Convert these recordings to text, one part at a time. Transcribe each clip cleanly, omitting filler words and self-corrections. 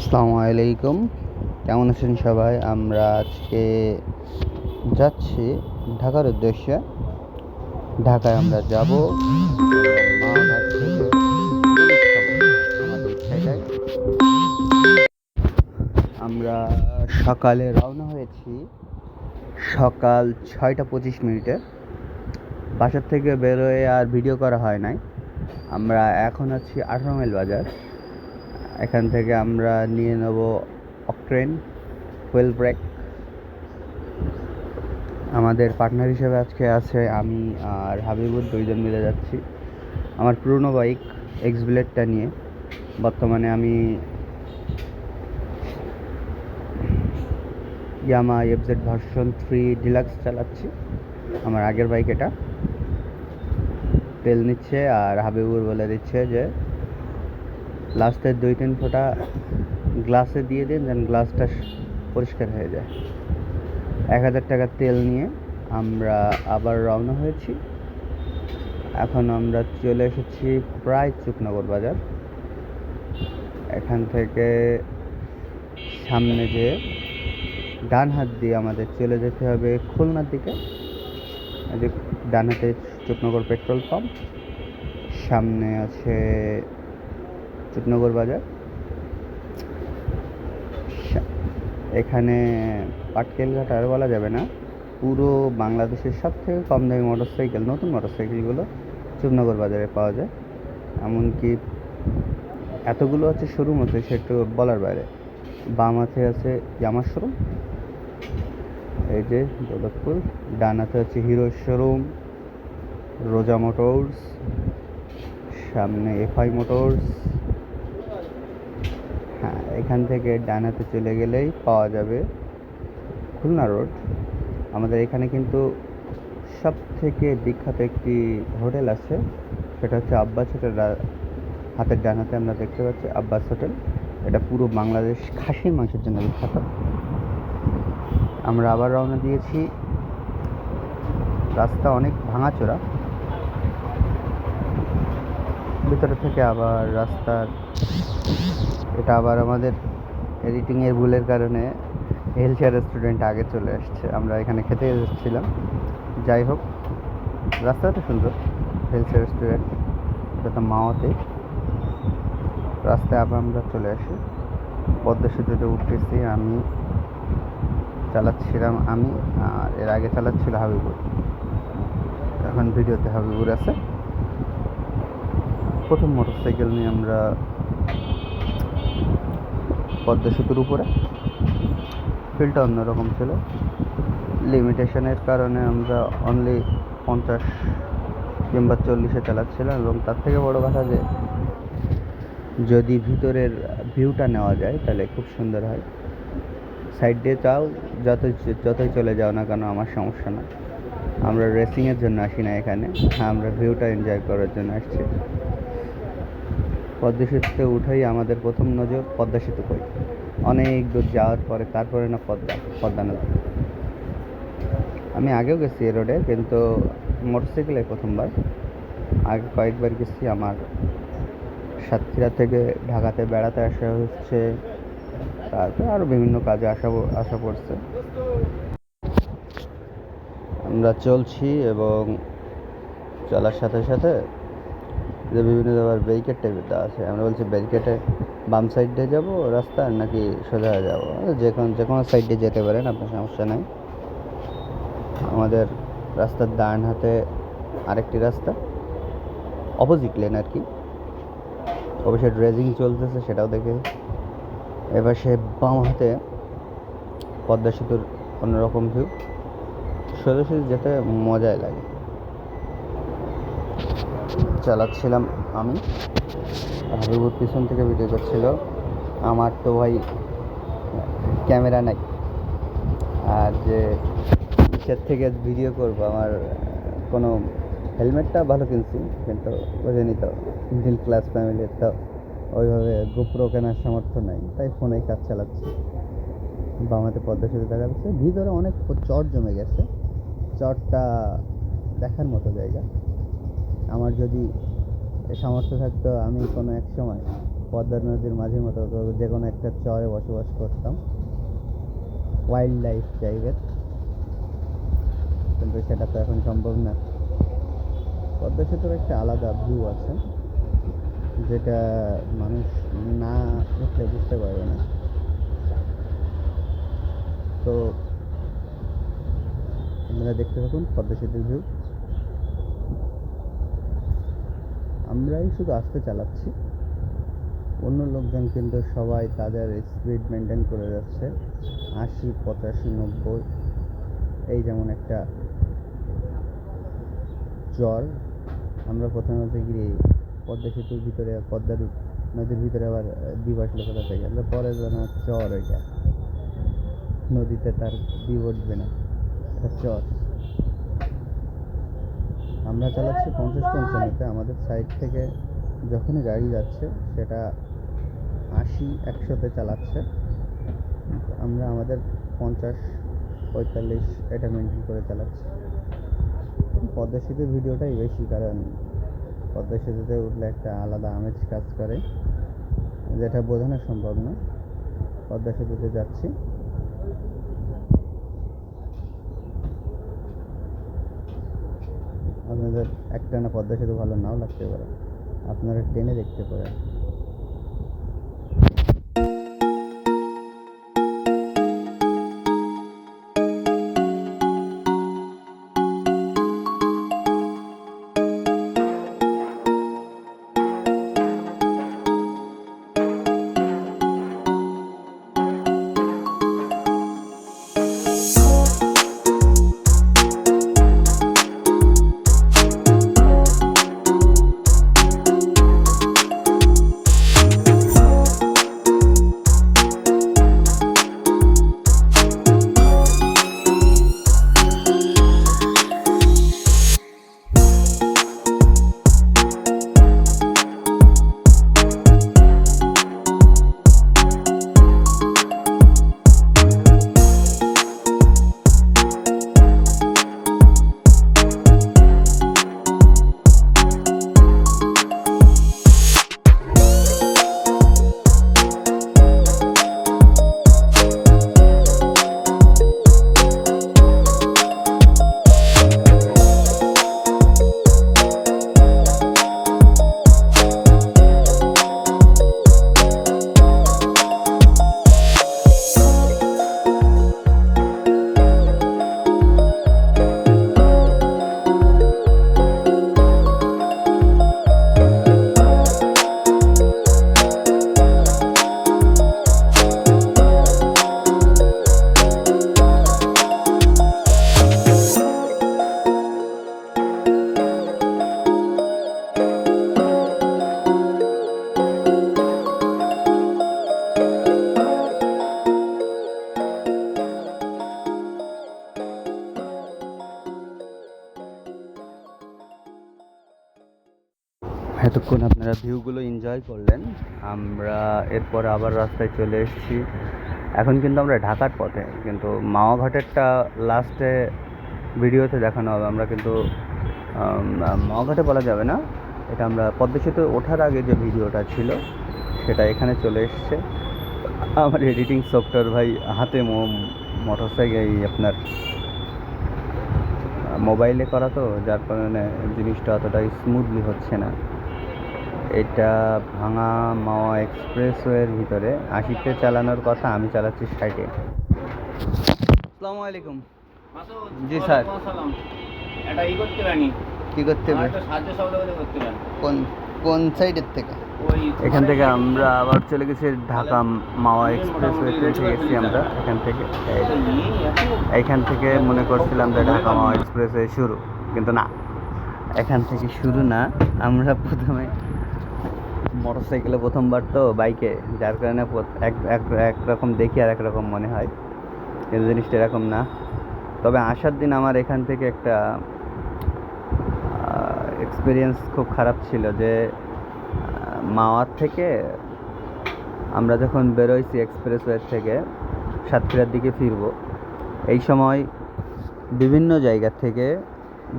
আসসালামু আলাইকুম। কেমন আছেন সবাই? আমরা আজকে যাচ্ছি ঢাকার উদ্দেশ্যে। ঢাকায় আমরা যাব এবং মাওঘাট থেকে ইলিশ খাবো। আমাদের ইচ্ছা এটাই। আমরা সকালে রওনা হয়েছি সকাল 6টা 25 মিনিটে। বাসার থেকে বেরোয় আর ভিডিও করা হয় নাই। আমরা এখন আছি 18 মাইল বাজার। এখান থেকে আমরা নিয়ে নেব অকটেন ফুয়েল ব্রেক। আমাদের পার্টনার হিসেবে আজকে আছে আমি আর হাবিবুর, দুইজন মিলে যাচ্ছি আমার পুরনো বাইক এক্স ব্লেডটা নিয়ে। বর্তমানে আমি ইয়ামা এফজেড ভার্সন 3 ডিলাক্স চালাচ্ছি। আমার আগের বাইক এটা। তেল নিচ্ছে আর হাবিবুর বলে দিচ্ছে যে লাস্টের 2-3 ফোঁটা গ্লাসে দিয়ে দিন, যেন গ্লাসটা পরিষ্কার হয়ে যায়। 1000 টাকার তেল নিয়ে আমরা আবার রওনা হয়েছি। এখন আমরা চলে এসেছি প্রায় চুকনগর বাজার। এখান থেকে সামনে যে ডান হাত দিয়ে আমাদের চলে যেতে হবে খুলনার দিকে। এই যে ডান হাতে চুকনগর পেট্রোল পাম্প, সামনে আছে চুকনগর বাজার। এখানে পাটকেলঘাট আর বলা যাবে না, পুরো বাংলাদেশের সবথেকে কম দামি মোটরসাইকেল, নতুন মোটরসাইকেলগুলো চুকনগর বাজারে পাওয়া যায়। এমনকি এতগুলো আছে শোরুম আছে, সেটা বলার বাইরে। বাম হাতে আছে ইয়ামার শোরুম, এই যে দৌলতপুর। ডান হাতে আছে হিরোর শোরুম, রোজা মোটরস, সামনে এফআই মোটরস। হ্যাঁ, এখান থেকে ডান হাতে চলে গেলেই পাওয়া যাবে খুলনা রোড। আমাদের এখানে কিন্তু সব থেকে বিখ্যাত একটি হোটেল আছে, সেটা হচ্ছে আব্বাস হোটেল। হাতের ডান হাতে আমরা দেখতে পাচ্ছি আব্বাস হোটেল। এটা পুরো বাংলাদেশ খাসির মাংসের জন্য বিখ্যাত। আমরা আবার রওনা দিয়েছি। রাস্তা অনেক ভাঙাচোরা, ভিতরে থেকে আবার রাস্তার এটা আবার আমাদের এডিটিংয়ের ভুলের কারণে হেলথিয়া রেস্টুরেন্ট আগে চলে আসছে। আমরা এখানে খেতে এসেছিলাম। যাই হোক, রাস্তাটা সুন্দর। হেলথিয়া রেস্টুরেন্ট, এটা তো মাওয়াতে। রাস্তায় আবার আমরা চলে আসি। পদ্মা সেতুতে উঠতেছি। আমি চালাচ্ছিলাম আমি, আর এর আগে চালাচ্ছিল হাবিবুর। এখন ভিডিওতে হাবিবুর আছে। প্রথম মোটরসাইকেল নিয়ে আমরা পদ্মা সেতুর উপরে। ফিলটা অন্যরকম ছিল, লিমিটেশনের কারণে আমরা অনলি 50 কিংবা 40-এ চালাচ্ছিলাম। এবং তার থেকে বড় কথা যে যদি ভিতরের ভিউটা নেওয়া যায় তাহলে খুব সুন্দর হয়। সাইড দিয়ে যাও, যতই চলে যাও না কেন, আমার সমস্যা না। আমরা রেসিংয়ের জন্য আসি না এখানে, আমরা ভিউটা এনজয় করার জন্য আসছি। পদ্মা সেতুতে উঠেই আমাদের প্রথম নজর পদ্মা সেতু কই। অনেক দূর যাওয়ার পরে তারপরে না পদ্মা নদী। আমি আগেও গেছি এ রোডে, কিন্তু মোটরসাইকেলে প্রথমবার। আগে কয়েকবার গেছি। আমার সাতক্ষীরা থেকে ঢাকাতে বেড়াতে আসা হচ্ছে, তারপরে আরও বিভিন্ন কাজে আসা পড়ছে। আমরা চলছি এবং চলার সাথে সাথে যে বিভিন্ন জায়গার ব্যারিকেড টাইপের দেওয়া আছে। আমরা বলছি ব্যারিকেডে বাম সাইড দিয়ে যাবো রাস্তার নাকি সোজা যাবো। যে কোনো সাইড দিয়ে যেতে পারেন, আপনার সমস্যা নাই। আমাদের রাস্তার ডান হাতে আরেকটি রাস্তা, অপোজিট লেন আর কি। অবশ্যই ড্রেজিং চলতেছে, সেটাও দেখে। এবার সে বাম হাতে পদ্মা সেতুর অন্যরকম ভিউ। সোজাসুজি যেতে মজাই লাগে। চালাচ্ছিলাম আমি, হাবিবুর পিছন থেকে ভিডিও করছিল। আমার তো ভাই ক্যামেরা নাই, আর যে নিচের থেকে ভিডিও করবো, আমার কোনো হেলমেটটা ভালো কিনছি, কিন্তু বোঝেনি তো মিডল ক্লাস ফ্যামিলির, তো ওইভাবে গোপ্রো কেনার সামর্থ্য নাই, তাই ফোনেই কাজ চালাচ্ছি। বামাতে পদ্মা সেতু দেখা যাচ্ছে, ভিতরে অনেক চট জমে গেছে। চটটা দেখার মতো জায়গা। আমার যদি সামর্থ্য থাকতো, আমি কোনো এক সময় পদ্মা নদীর মাঝে মতো যে কোনো একটা চরে বসবাস করতাম, ওয়াইল্ড লাইফ টাইপের, কিন্তু সেটা তো এখন সম্ভব না। পদ্মা সেতুর একটা আলাদা ভিউ আছে, যেটা মানুষ না দেখলে বুঝতে পারবে না। তো আপনারা দেখতে থাকুন পদ্মা সেতুর ভিউ। আমরাই শুধু আস্তে চালাচ্ছি, অন্য লোকজন কিন্তু সবাই তাদের স্পিড মেনটেন করে যাচ্ছে 80, 85, 90। এই যেমন একটা চর, আমরা প্রথমে হচ্ছে কি পদ্মা সেতুর ভিতরে, পদ্মা নদীর ভিতরে আবার দ্বীপ আসলে কোথা থেকে, আমরা পরে জানা চর, ওইটা নদীতে তার দ্বীপ উঠবে না, এটা চর। আমরা চালাচ্ছি 50-55-তে, আমাদের সাইড থেকে যখনই গাড়ি যাচ্ছে সেটা 80-100-তে চালাচ্ছে, আমরা আমাদের 50-45 এটা মেনটেন করে চালাচ্ছি। পদ্মা সেতুর ভিডিওটাই বেশি, কারণ পদ্মা সেতুতে উঠলে একটা আলাদা আমেজ কাজ করে, যেটা বোঝানো সম্ভব না। পদ্মা সেতুতে যাচ্ছি, আপনাদের একটানা পদ্মা সেতু ভালো নাও লাগতে পারে, আপনারা টেনে দেখতে পারেন। এতক্ষণ আপনারা ভিউগুলো এনজয় করলেন, আমরা এরপর আবার রাস্তায় চলে এসেছি। এখন কিন্তু আমরা ঢাকার পথে, কিন্তু মাওয়াঘাটেরটা লাস্টে ভিডিওতে দেখানো হবে। আমরা কিন্তু মাওয়াঘাটে বলা যাবে না, এটা আমরা পদ্মা সেতু ওঠার আগে যে ভিডিওটা ছিল সেটা এখানে চলে এসছে। আমার এডিটিং সফটওয়্যার ভাই হাতে মোটরসাইকেল আপনার মোবাইলে করা, তো যার কারণে জিনিসটা অতটা স্মুথলি হচ্ছে না। এটা ভাঙা মাওয়া এক্সপ্রেসওয়ের ভিতরে 80-তে চালানোর কথা, আমি চালাচ্ছি 60-এ। আসসালামু আলাইকুম। জি স্যার। এটা করতে পারি, কি করতে হবে? সাহায্য সহযোগিতা করতে পারি। কোন সাইডের থেকে? এখান থেকে আমরা আবার চলে গেছি ঢাকা মাওয়া এক্সপ্রেসওয়েতে এসে গেছি আমরা। এখান থেকে মনে করছিলাম যে ঢাকা মাওয়া এক্সপ্রেসওয়ে শুরু, কিন্তু না, এখান থেকে শুরু না। আমরা প্রথমে মোটরসাইকেলে প্রথমবার, তো বাইকে, যার কারণে একরকম দেখি আর একরকম মনে হয়, কিন্তু জিনিসটা এরকম না। তবে আসার দিন আমার এখান থেকে একটা এক্সপিরিয়েন্স খুব খারাপ ছিল, যে মাওয়ার থেকে আমরা যখন বেরোইছি এক্সপ্রেসওয়ে থেকে সাতক্ষীরার দিকে ফিরব, এই সময় বিভিন্ন জায়গা থেকে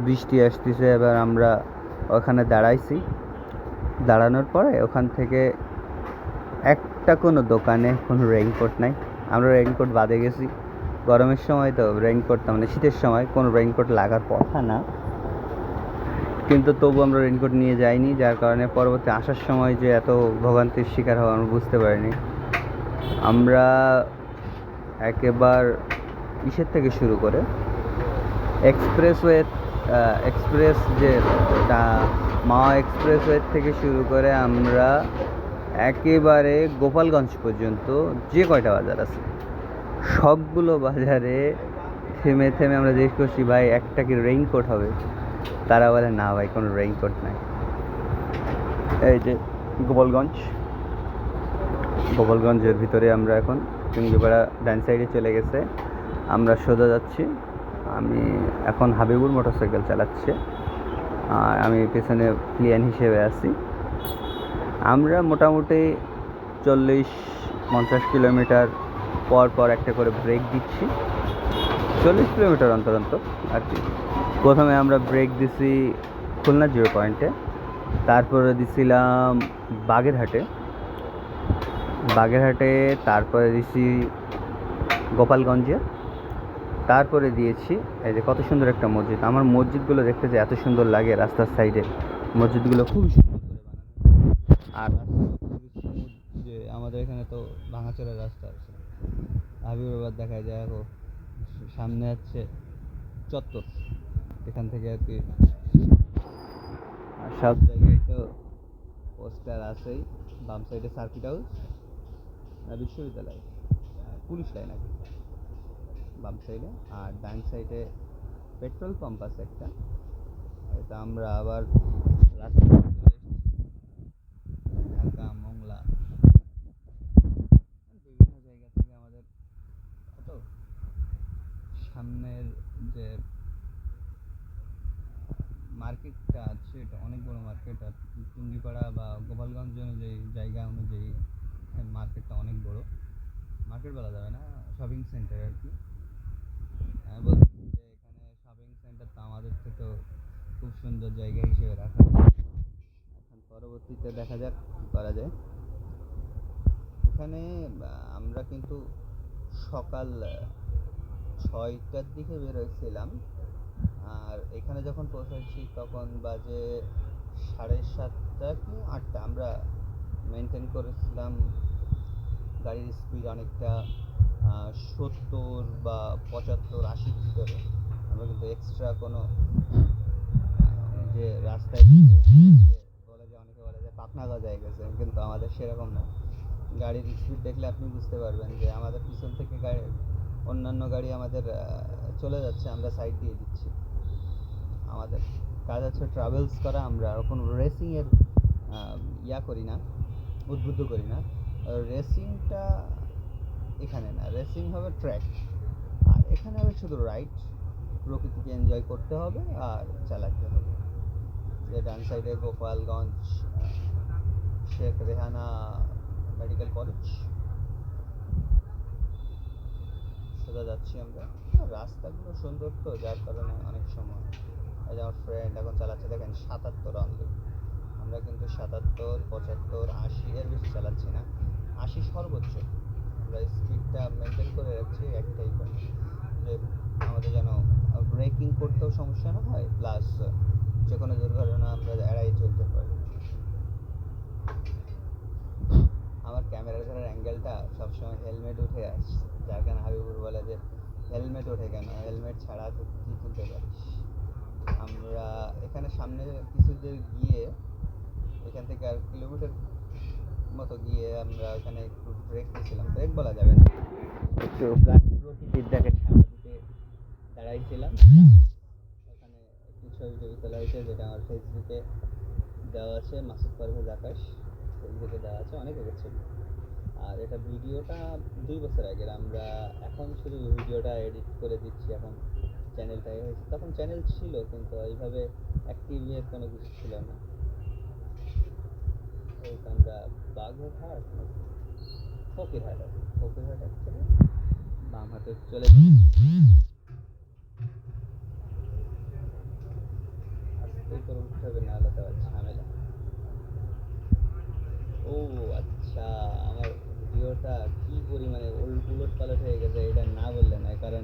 বৃষ্টি আসতেছে। এবার আমরা ওখানে দাঁড়াইছি, দাঁড়ানোর পরে ওখান থেকে একটা কোনো দোকানে কোনো রেইনকোট নাই। আমরা রেইনকোট বাদে গেছি, গরমের সময় তো রেইনকোট, তার মানে শীতের সময় কোনো রেইনকোট লাগার কথা না, কিন্তু তবু আমরা রেইনকোট নিয়ে যাইনি, যার কারণে পরবর্তী আসার সময় যে এত ভোগান্তির শিকার হওয়া আমরা বুঝতে পারিনি। আমরা একেবার ইসের থেকে শুরু করে এক্সপ্রেস যে মাওয়া এক্সপ্রেসওয়ে থেকে শুরু করে আমরা একেবারে গোপালগঞ্জ পর্যন্ত যে কয়টা বাজার আছে সবগুলো বাজারে থেমে থেমে আমরা জিজ্ঞেস করছি, ভাই একটা কি রেইনকোট হবে? তারা বলে না ভাই, কোনো রেইনকোট নাই। এই যে গোপালগঞ্জের ভিতরে আমরা এখন টুঙ্গিপাড়া ডান সাইডে চলে গেছে, আমরা সোজা যাচ্ছি। আমি এখন হাবিবুর মোটরসাইকেল চালাচ্ছে আর আমি পেছনে প্লেয়ান হিসেবে আছি। আমরা মোটামুটি 40-50 কিলোমিটার পর পর একটা করে ব্রেক দিচ্ছি, 40 কিলোমিটার অন্তর অন্তর আর কি। প্রথমে আমরা ব্রেক দিছি খুলনা 0 পয়েন্টে, তারপরে দিছিলাম বাগেরহাটে, তারপরে দিছি গোপালগঞ্জে, তারপরে দিয়েছি এই যে কত সুন্দর একটা মসজিদ। আমার মসজিদগুলো দেখতে যে এত সুন্দর লাগে, রাস্তার সাইডে মসজিদগুলো খুবই সুন্দর করে বানানো। আর যে আমাদের এখানে তো ভাঙাচোরা রাস্তা আছে, হাবিবাবাদ দেখা যায়, এখন সামনে আছে চত্বর, এখান থেকে আর কি সব জায়গায় তো পোস্টার আছেই। বাম সাইডে সার্কিট হাউস, বিশ্ববিদ্যালয়, পুলিশ লাইন আছে বাম সাইডে, আর ডান সাইডে পেট্রোল পাম্প আছে একটা। এটা আমরা আবার রাস্তায় চলে এসেছি, ঢাকা মোংলা বিভিন্ন জায়গা থেকে আমাদের কত সামনের যে মার্কেটটা আছে, এটা অনেক বড় মার্কেট। আর টুঙ্গিপাড়া বা গোপালগঞ্জ অনুযায়ী জায়গা অনুযায়ী মার্কেটটা অনেক বড়। মার্কেট বলা যাবে না, শপিং সেন্টার আর কি। আমি বলছি যে এখানে শপিং সেন্টার তো আমাদের থেকেও খুব সুন্দর জায়গা হিসেবে রাখা। এখন পরবর্তীতে দেখা যাক কী করা যায়। এখানে আমরা কিন্তু সকাল 6টার দিকে বেরোয়ছিলাম, আর এখানে যখন পৌঁছাচ্ছি তখন বাজে 7:30 কি 8টা। আমরা মেনটেন করেছিলাম গাড়ির স্পিড অনেকটা 70 বা 75-80 ভিতরে। আমরা কিন্তু এক্সট্রা কোনো যে রাস্তায় অনেকে বলে যে পাখনা গজায় গেছে, কিন্তু আমাদের সেরকম না। গাড়ির স্পিড দেখলে আপনি বুঝতে পারবেন যে আমাদের পিছন থেকে অন্যান্য গাড়ি আমাদের চলে যাচ্ছে, আমরা সাইড দিয়ে দিচ্ছি। আমাদের কাজ হচ্ছে ট্রাভেলস করা, আমরা কোনো রেসিংয়ের করি না, উদ্বুদ্ধ করি না। রেসিংটা এখানে না, রেসিং হবে ট্র্যাক, আর এখানে হবে শুধু রাইড। প্রকৃতিকে এনজয় করতে হবে আর চালাতে হবে। যে ডান সাইডে গোপালগঞ্জ শেখ রেহানা মেডিকেল কলেজ, সোজা যাচ্ছি আমরা। রাস্তাগুলো সুন্দর তো, যার কারণে অনেক সময় এই যে আমার ফ্রেন্ড এখন চালাচ্ছে, দেখেন 77 অনলি। আমরা কিন্তু 77, 75, 80 এর বেশি চালাচ্ছি না, 80 সর্বোচ্চ। আমরা স্পিডটা মেনটেন করে রাখছি একটাই কারণ, যে আমাদের যেন ব্রেকিং করতেও সমস্যা না হয়, প্লাস যে কোনো দুর্ঘটনা আমরা এড়াই চলতে পারি। আমার ক্যামেরা ধরার অ্যাঙ্গেলটা সবসময় হেলমেট উঠে আসছে, যার কারণে হাবিবুর বলে যে হেলমেট ওঠে কেন, হেলমেট ছাড়া তো তুই তুলতে পারিস। আমরা এখানে সামনে কিছু দূর গিয়ে, এখান থেকে আর কিলোমিটার মতো গিয়ে আমরা ওখানে একটু ব্রেক নিয়েছিলাম, ব্রেক বলা যাবে না, একটু প্রকৃতির দেখে ছায়া দিতে দাঁড়াইছিলাম। ওখানে একটু ছবি তোলা হয়েছে, যেটা আমার ফেসবুকে দেওয়া আছে, মাসুদ পারভেজ আকাশ ফেসবুকে দেওয়া আছে, অনেক আগের ছবি। আর এটা ভিডিওটা 2 বছর আগের। আমরা এখন শুধু ভিডিওটা এডিট করে দিচ্ছি, এখন চ্যানেলটাই হয়েছে। তখন চ্যানেল ছিল কিন্তু এইভাবে অ্যাক্টিভের কোনো কিছু ছিল না। এই আমরা বাগেরহাট ফকিরহাট থেকে বাম হাতে চলে আস্তে করে উঠতে হবে, না হলে তো ঝামেলা। ও আচ্ছা, আমার রাস্তাটা কি পরিমাণে উলট পালট হয়ে গেছে এটা না বললে নয়, কারণ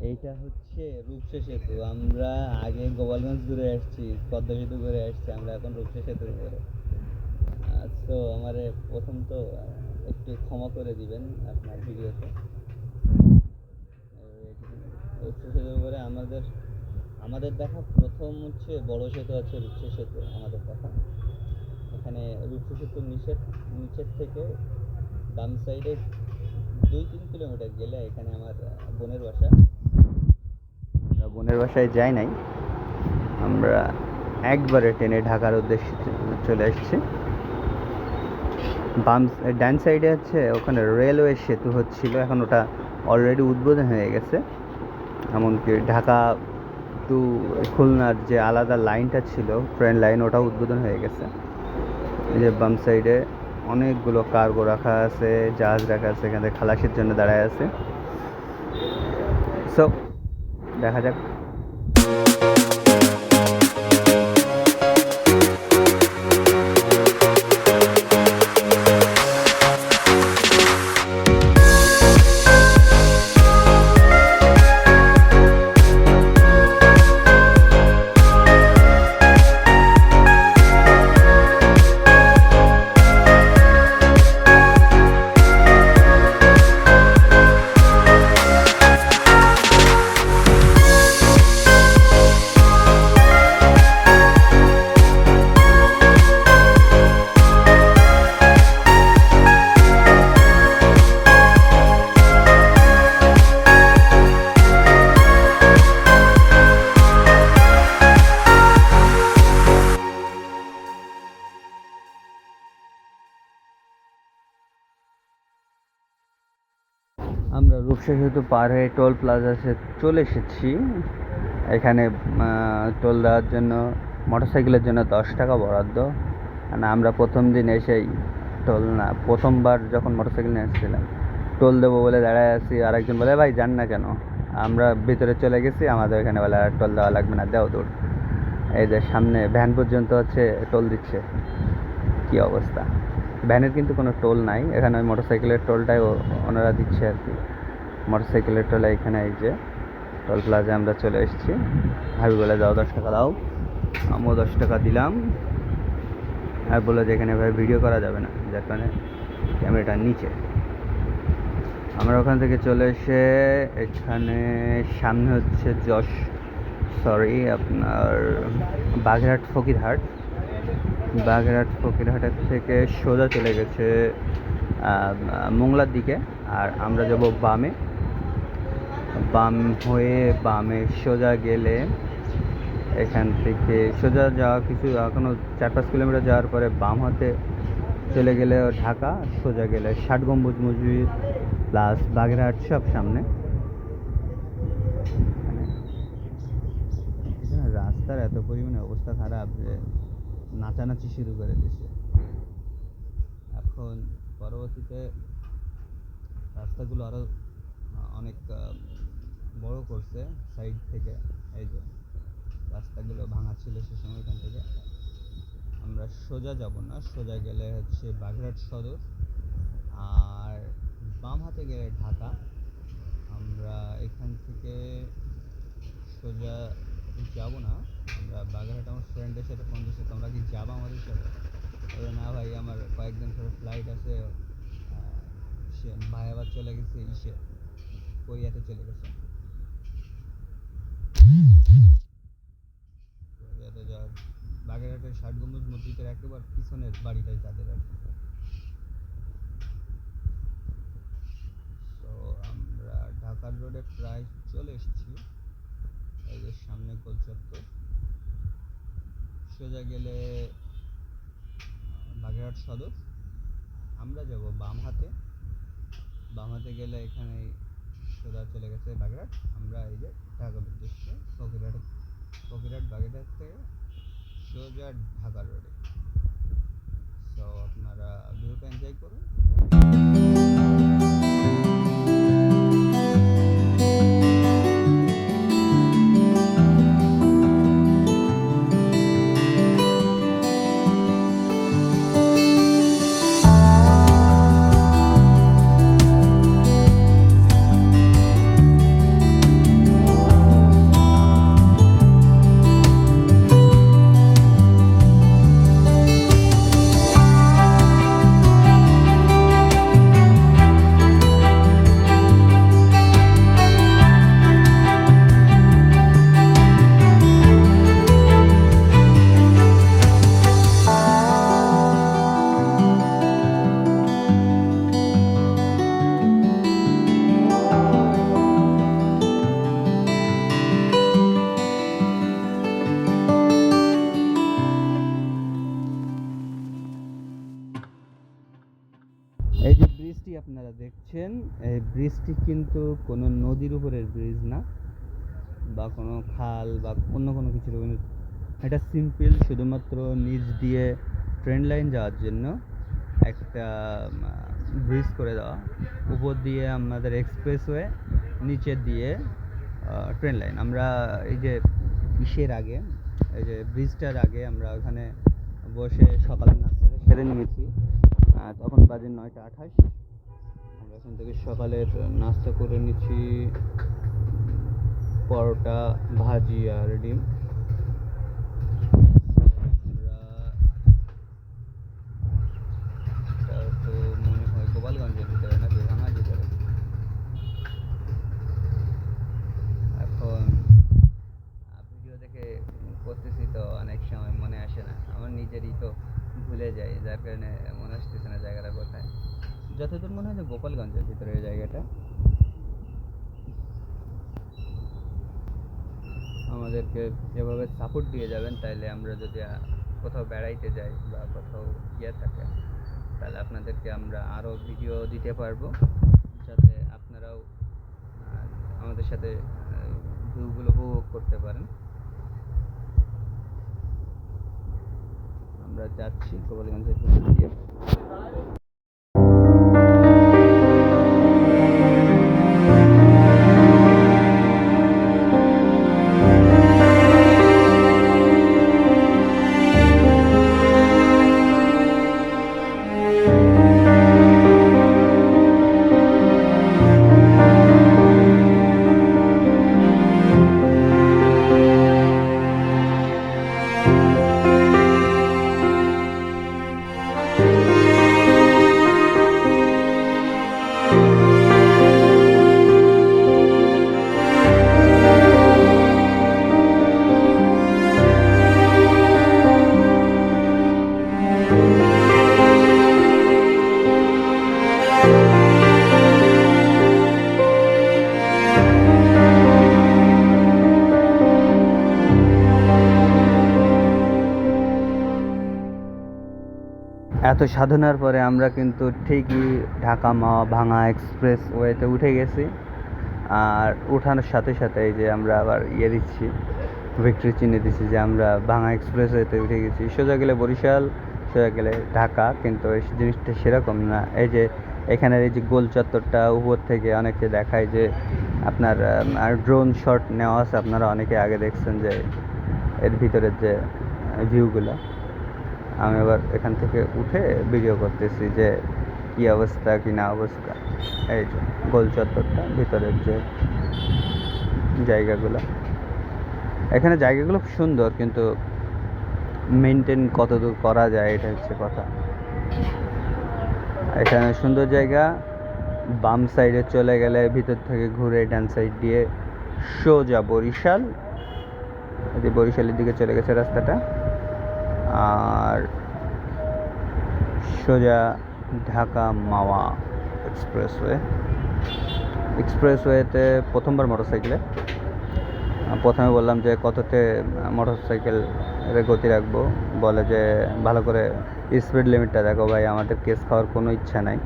এইটা হচ্ছে রূপসা সেতু। আমরা আগে গোপালগঞ্জ ঘুরে আসছি, পদ্মা সেতু ঘুরে আসছি, আমরা এখন রূপসা সেতুর উপরে। তো আমার প্রথম তো একটু ক্ষমা করে দিবেন আপনার ভিডিওতে। রূপসা সেতুর উপরে আমাদের দেখা প্রথম হচ্ছে বড় সেতু আছে রূপসা সেতু আমাদের দেখা। এখানে রূপসা সেতুর নিচের থেকে বাম সাইডে 2-3 কিলোমিটার গেলে এখানে আমার বোনের বাসা। আমরা বোনের বাসায় যাই নাই, আমরা একবারে ট্রেনে ঢাকার উদ্দেশ্যে চলে এসেছি। ডান সাইডে হচ্ছে ওখানে রেলওয়ে সেতু হচ্ছিল, এখন ওটা অলরেডি উদ্বোধন হয়ে গেছে। এমনকি ঢাকা টু খুলনার যে আলাদা লাইনটা ছিল ট্রেন লাইন, ওটাও উদ্বোধন হয়ে গেছে। এই যে বাম সাইডে অনেকগুলো কার্গো রাখা আছে, জাহাজ রাখা আছে, এখানে খালাসির জন্য দাঁড়ায় আছে। সো দেখা যাক। আমরা রূপসা সেতু পার হয়ে টোল প্লাজাতে চলে এসেছি। এখানে টোল দেওয়ার জন্য মোটরসাইকেলের জন্য 10 টাকা বরাদ্দ। মানে আমরা প্রথম দিন এসেই প্রথমবার যখন মোটরসাইকেল নিয়ে এসেছিলাম টোল দেবো বলে দাঁড়ায় আছি, আরেকজন বলে ভাই যান না কেন, আমরা ভিতরে চলে গেছি, আমাদের এখানে বলে আর টোল দেওয়া লাগবে না, দেও দূর। এই যে সামনে ভ্যান পর্যন্ত হচ্ছে টোল দিচ্ছে, কি অবস্থা। ভ্যানের কিন্তু কোনো টোল নাই এখানে, ওই মোটরসাইকেলের টোলটাই ওনারা দিচ্ছে আর কি। মোটরসাইকেলের টোলে এখানে এই যে টোল প্লাজা আমরা চলে এসেছি। ভাবি বলে দাও 10 টাকা দাও, আমিও 10 টাকা দিলাম। আর বলে যে এখানে ভাই ভিডিও করা যাবে না, যার কারণে ক্যামেরাটার নিচে। আমরা ওখান থেকে চলে এসে এখানে সামনে হচ্ছে আপনার বাগেরহাট ফকিরহাটের থেকে সোজা চলে গেছে মোংলার দিকে। আর আমরা যাব বামে সোজা গেলে এখান থেকে সোজা যাওয়া কিছু এখনও 4-5 কিলোমিটার যাওয়ার পরে বাম হাতে চলে গেলে ঢাকা, সোজা গেলে 60 গম্বুজ মসজিদ প্লাস বাগেরহাট সব সামনে। রাস্তার এত পরিমাণে অবস্থা খারাপ যে নাচানাচি শুরু করে দিয়েছে। এখন পরবর্তীতে রাস্তাগুলো আরও অনেক বড় করছে সাইড থেকে। এই যে রাস্তাগুলো ভাঙা ছিল সে সময়, এখান থেকে আমরা সোজা যাব না, সোজা গেলে হচ্ছে বাগেরহাট সদর, আর বাম হাতে গেলে ঢাকা। আমরা এখান থেকে সোজা যাব না, আমরা বাগেরহাট আমার ফ্রেন্ডের সাথে ফোন দিচ্ছি, তোমরা কি যাবো আমাদের সাথে? না ভাই, আমার কয়েকদিন ধরে ফ্লাইট আছে, সে ভাই আবার চলে গেছে কোরিয়াতে চলে গেছে। বাগেরহাটের 60 গম্বুজ মসজিদের একেবারে পিছনের বাড়িটাই তাদের আর কি। তো আমরা ঢাকার রোডে প্রায় চলে এসেছি। এই যে সামনে গোল চত্বর, সোজা গেলে বাগেরহাট সদর। আমরা যাব বাম হাতে গেলে এখানে সোজা চলে গেছে বাগেরহাট। আমরা এই যে ঢাকার উদ্দেশ্যে বাগেরহাট থেকে সোজা ঢাকার রোডে। তো আপনারা ভিডিওটা এনজয় করুন। আপনারা দেখছেন, এই ব্রিজটি কিন্তু কোনো নদীর উপরের ব্রিজ না, বা কোনো খাল বা অন্য কোনো কিছুর উপরে। এটা সিম্পল শুধুমাত্র নিচ দিয়ে ট্রেন লাইন যাওয়ার জন্য একটা ব্রিজ করে দেওয়া। উপর দিয়ে আমাদের এক্সপ্রেসওয়ে, নিচে দিয়ে ট্রেন লাইন। আমরা এই যে ইসের আগে, এই যে ব্রিজটার আগে আমরা ওখানে বসে সকালের নাস্তাটা সেরে নিয়েছি। তখন বাজে 9টা 28। আমরা এখান থেকে সকালের নাস্তা করে নিচ্ছি পরোটা, ভাজি আর ডিম। আমরা এটা তো মনে হয় গোপালগঞ্জের ভিতরে নাকি ভাঙার ভিতরে। এখন ভিডিও দেখে করতেছি তো অনেক সময় মনে আসে না, আমার নিজেরই তো ভুলে যাই, যার কারণে মনে আসতেছে না জায়গাটা কোথায়। যতদূর মনে হয় যে গোপালগঞ্জের ভিতরে এই জায়গাটা। আমাদেরকে যেভাবে সাপোর্ট দিয়ে যাবেন, তাইলে আমরা যদি কোথাও বেড়াইতে যাই বা কোথাও থাকে, তাহলে আপনাদেরকে আমরা আরও ভিডিও দিতে পারবো, যাতে আপনারাও আমাদের সাথে ভিউগুলো উপভোগ করতে পারেন। আমরা যাচ্ছি গোপালগঞ্জের ভিতর দিয়ে। এত সাধনার পরে আমরা কিন্তু ঠিকই ঢাকা ভাঙা এক্সপ্রেস ওয়েতে উঠে গেছি। আর উঠানোর সাথে সাথে এই যে আমরা আবার দিচ্ছি, ভিক্টরি চিহ্ন দিচ্ছি যে আমরা ভাঙা এক্সপ্রেস ওয়েতে উঠে গেছি। সোজা গেলে বরিশাল, সোজা গেলে ঢাকা, কিন্তু এই জিনিসটা সেরকম না। এই যে এখানের এই যে গোল চত্বরটা উপর থেকে অনেকে দেখায় যে আপনার ড্রোন শট নেওয়া আছে, আপনারা অনেকে আগে দেখছেন যে এর ভিতরের যে ভিউগুলো। আমি আবার এখান থেকে উঠে ভিডিও করতেছি যে কী অবস্থা কি না অবস্থা। এই যে গোল চত্বরটা, ভিতরের যে জায়গাগুলো, এখানে জায়গাগুলো খুব সুন্দর, কিন্তু মেনটেন কতদূর করা যায় এটা হচ্ছে কথা। এখানে সুন্দর জায়গা। বাম সাইডে চলে গেলে ভিতর থেকে ঘুরে ডান সাইড দিয়ে সোজা বরিশাল, এই বরিশালের দিকে চলে গেছে রাস্তাটা। আর সোজা ঢাকা মাওয়া এক্সপ্রেসওয়েতে প্রথমবার মোটরসাইকেলে। প্রথমে বললাম যে কততে মোটরসাইকেলের গতি রাখবো, বলে যে ভালো করে স্পিড লিমিটটা দেখো ভাই, আমাদের কেস খাওয়ার কোনো ইচ্ছা নাই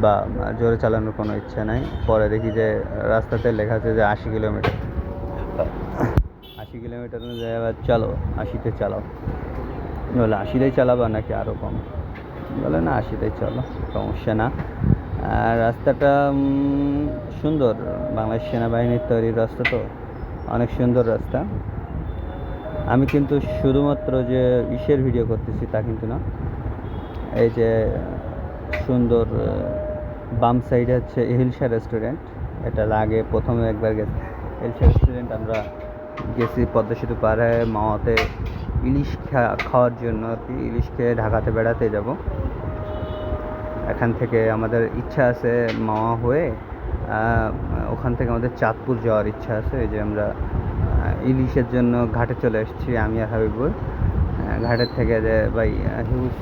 বা জোরে চালানোর কোনো ইচ্ছা নাই। পরে দেখি যে রাস্তাতে লেখা আছে যে 80 কিলোমিটার। 80 কিলোমিটার অনুযায়ী আবার চলো 80তে চালাও। বলে 80তেই চালাবা নাকি আরও কম? বলে না 80তেই চলো, সমস্যা না। আর রাস্তাটা সুন্দর, বাংলাদেশ সেনাবাহিনীর তৈরির রাস্তা, তো অনেক সুন্দর রাস্তা। আমি কিন্তু শুধুমাত্র যে ইসের ভিডিও করতেছি তা কিন্তু না। এই যে সুন্দর বাম সাইডে হচ্ছে হিলসা রেস্টুরেন্ট, এটা আগে প্রথমে একবার গেছি হিলসা রেস্টুরেন্ট। আমরা গেছি পদ্মা সেতু পার হয়ে মাওয়াতে ইলিশ খাওয়ার জন্য আর কি। ইলিশ খেয়ে ঢাকাতে বেড়াতে যাব। এখান থেকে আমাদের ইচ্ছা আছে মাওয়া হয়ে ওখান থেকে আমাদের চাঁদপুর যাওয়ার ইচ্ছা আছে। এই যে আমরা ইলিশের জন্য ঘাটে চলে এসেছি, আমি আর হাবিবুর। ঘাটের থেকে যে ভাই হিউজ,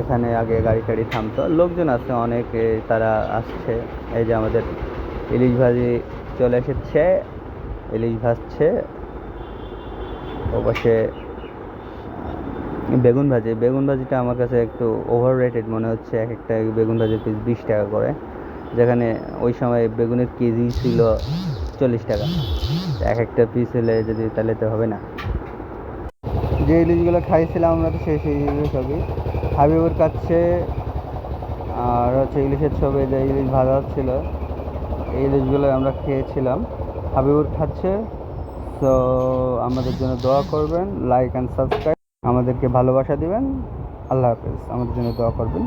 এখানে আগে গাড়ি টাড়ি থামতো, লোকজন আছে অনেক, তারা আসছে। এই যে আমাদের ইলিশ ভাজি চলে এসেছে, ইলিশ ভাজছে। ও পাশে বেগুন ভাজি, বেগুন ভাজিটা আমার কাছে একটু ওভার রেটেড মনে হচ্ছে। এক একটা বেগুন ভাজির পিস 20 টাকা করে, যেখানে ওই সময় বেগুনের কেজি ছিল 40 টাকা। এক একটা পিস হলে যদি, তাহলে তো হবে না। যে ইলিশগুলো খাইছিলাম আমরা, তো সেই ইলিশ ছবি হাবিবুর কাছে। আর হচ্ছে ইলিশের ছবি, যে ইলিশ ভাজা হচ্ছিল, এই ইলিশগুলো আমরা খেয়েছিলাম। হাবিবুর খাচ্ছে। তো আমাদের জন্য দোয়া করবেন, লাইক অ্যান্ড সাবস্ক্রাইব, আমাদেরকে ভালোবাসা দিবেন। আল্লাহ হাফেজ, আমাদের জন্য দোয়া করবেন।